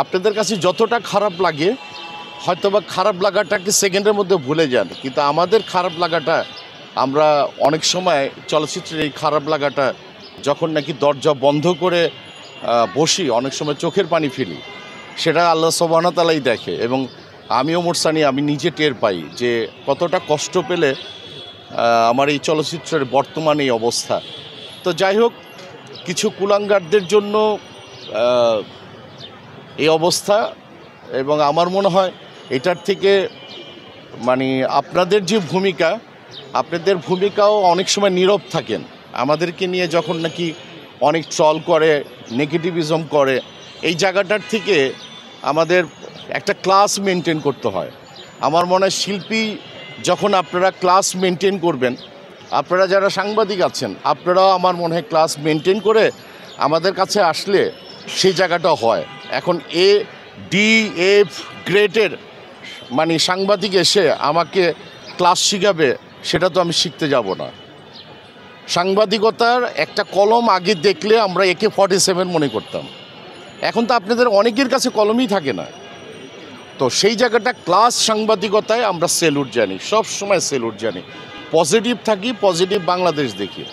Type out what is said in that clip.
আপনাদের কাছে যতটা খারাপ লাগে হয়তোবা খারাপ লাগাটাকে সেকেন্ডের মধ্যে ভুলে যান, কিন্তু আমাদের খারাপ লাগাটা আমরা অনেক সময় চলচ্চিত্রের এই খারাপ লাগাটা যখন নাকি দরজা বন্ধ করে বসি অনেক সময় চোখের পানি ফেলি, সেটা আল্লাহ সুবহানাহু ওয়া তাআলাই দেখে। এবং আমি ওমর সানি আমি নিজে টের পাই যে কতটা কষ্ট পেলে আমার এই চলচ্চিত্রের বর্তমানে এই অবস্থা। তো যাই হোক, কিছু কুলাঙ্গারদের জন্য এই অবস্থা, এবং আমার মনে হয় এটার থেকে মানে আপনাদের যে ভূমিকা, আপনাদের ভূমিকাও অনেক সময় নীরব থাকেন আমাদেরকে নিয়ে যখন নাকি অনেক ট্রল করে, নেগেটিভিজম করে। এই জায়গাটার থেকে আমাদের একটা ক্লাস মেনটেন করতে হয়। আমার মনে হয় শিল্পী যখন আপনারা ক্লাস মেনটেন করবেন, আপনারা যারা সাংবাদিক আছেন আপনারাও আমার মনে হয় ক্লাস মেনটেন করে আমাদের কাছে আসলে সেই জায়গাটা হয়। এখন DF গ্রেডের মানে সাংবাদিক এসে আমাকে ক্লাস শিখাবে, সেটা তো আমি শিখতে যাব না। সাংবাদিকতার একটা কলম আগে দেখলে আমরা AK-47 মনে করতাম, এখন তো আপনাদের অনেকের কাছে কলমই থাকে না। তো সেই জায়গাটা ক্লাস সাংবাদিকতায় আমরা সেলুট জানি, সব সময় সেলুট জানি, পজিটিভ থাকি, পজিটিভ বাংলাদেশ দেখি।